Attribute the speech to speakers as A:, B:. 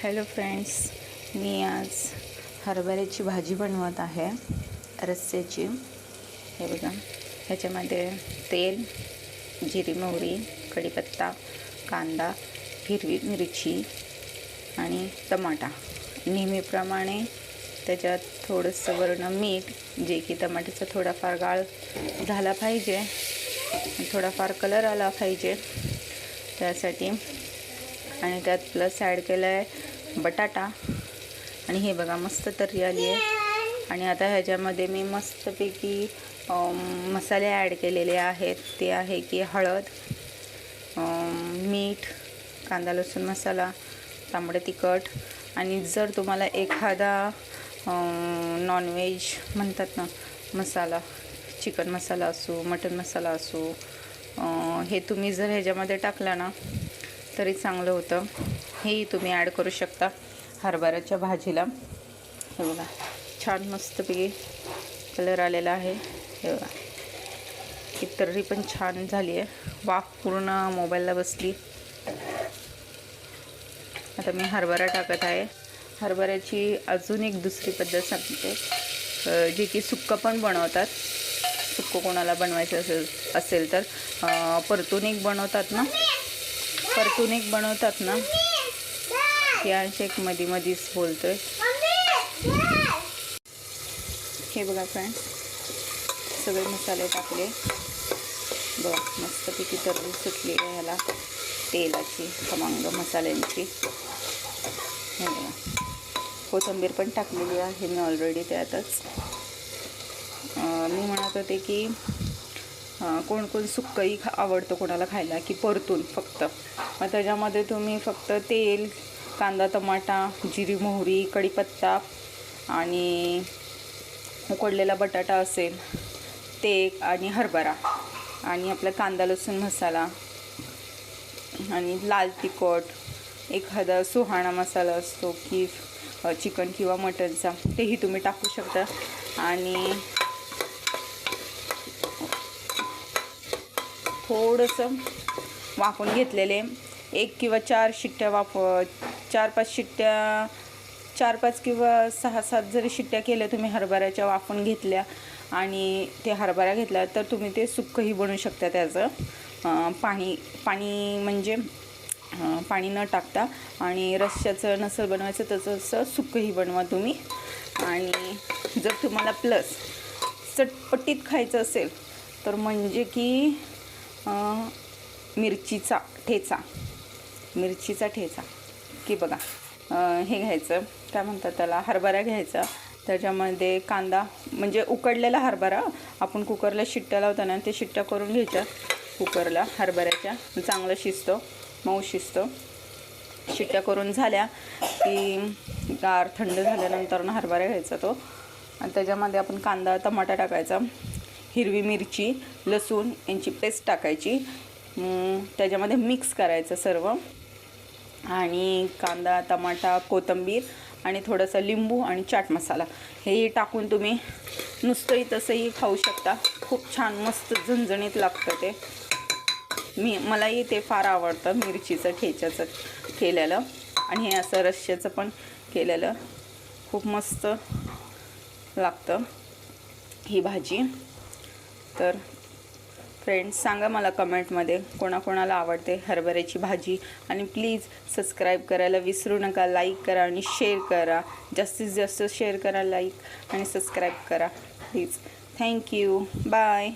A: Hello friends, मी आज हरभऱ्याची भाजी बनवत आहे, रस्स्याची. हे बघा, ह्याच्यामध्ये तेल, जिरी मोहरी, कढीपत्ता, कांदा, हिरवी मिरची आणि टमाटा. नेहमीप्रमाणे त्याच्यात थोडंसं वरून मीठ, जे की टमाट्याचा थोडाफार गाळ झाला पाहिजे, थोडाफार कलर आला पाहिजे त्यासाठी. आणि त्यात प्लस ॲड केला आहे बटाटा. आणि हे बघा, मस्त तर्री आली आहे. आणि आता ह्याच्यामध्ये मी मस्तपैकी मसाले ॲड केलेले आहेत. ते आहे की हळद, मीठ, कांदा लसूण मसाला, तांबडं तिखट. आणि जर तुम्हाला एखादा नॉनव्हेज म्हणतात ना मसाला, चिकन मसाला असो, मटन मसाला असो, हे तुम्ही जर ह्याच्यामध्ये टाकला ना तरी चांगलं होतं. हेही तुम्ही ॲड करू शकता हरभऱ्याच्या भाजीला. हे बघा, छान मस्तपैकी कलर आलेला आहे. हे बघा, ही तर्री पण छान झाली आहे. वाफ पूर्ण मोबाईलला बसली. आता मी हरभरा टाकत आहे. हरभऱ्याची अजून एक दुसरी पद्धत सांगते, जे की सुक्कं पण बनवतात. सुक्कं कोणाला बनवायचं असेल तर परतून एक बनवतात ना, या एक मधीच बोलतोय. हे बघा फ्रेंड्स, सगळे मसाले टाकले. बघ, मस्तपैकी तर्री सुटली आहे ह्याला तेलाची, खमंग मसाल्यांची. हे बघा, कोथिंबीर पण टाकलेली आहे मी ऑलरेडी त्यातच. मी म्हणत होते की कोण कोण सुक्कंही आवडतं कोणाला खायला, की परतून फक्त. मग त्याच्यामध्ये तुम्ही फक्त तेल, कांदा, टमाटा, जिरी मोहरी, कढीपत्ता आणि उकडलेला बटाटा असेल ते, आणि हरभरा, आणि आपला कांदा लसूण मसाला, आणि लाल तिखट, एखादा सुहाणा मसाला असतो की चिकन किंवा मटनचा, तेही तुम्ही टाकू शकता. आणि थोडंसं वाफून घेतलेले 1 किंवा 4 शिट्ट्या 4-5 शिट्ट्या, 4-5 किंवा 6-7 जरी शिट्ट्या केल्या तुम्ही हरभऱ्याच्या वाफून घेतल्या आणि ते हरभरा घेतला तर तुम्ही ते सुक्कंही बनवू शकता. त्याचं पाणी म्हणजे पाणी न टाकता, आणि रश्श्याचं नसेल बनवायचं तसं सुक्कंही बनवा तुम्ही. आणि जर तुम्हाला प्लस चटपटीत खायचं असेल तर म्हणजे की मिरचीचा ठेचा की बघा, हे घ्यायचं, काय म्हणतात त्याला, हरभरा घ्यायचा. त्याच्यामध्ये कांदा, म्हणजे उकडलेला हरभरा, आपण कुकरला शिट्ट्या लावताना ते शिट्ट्या करून घ्यायच्या कुकरला हरभऱ्याच्या, चांगलं शिजतं, मऊ शिजतं. शिट्ट्या करून झाल्या की गार थंड झाल्यानंतर हरभरा घ्यायचा तो, आणि त्याच्यामध्ये आपण कांदा टमाटा टाकायचा, हिरवी मिरची, लसूण यांची पेस्ट टाकायची, त्याच्यामध्ये मिक्स करायचं सर्व. आणि कांदा, टमाटा, कोथिंबीर आणि थोडंसं लिंबू आणि चाट मसाला हे टाकून तुम्ही नुसतंही तसंही खाऊ शकता. खूप छान मस्त झणझणीत लागतं ते. मलाही ते फार आवडतं, मिरचीचं ठेच्याचं केलेलं, आणि हे असं रश्श्याचं पण केलेलं खूप मस्त लागतं ही भाजी. तर फ्रेंड्स, सांगा मला कमेंटमध्ये कोणाकोणाला आवडते हरभऱ्याची भाजी. आणि प्लीज सबस्क्राईब करायला विसरू नका. लाईक करा आणि शेअर करा, जास्तीत जास्त शेअर करा, लाईक आणि सबस्क्राईब करा प्लीज. Thank you, bye.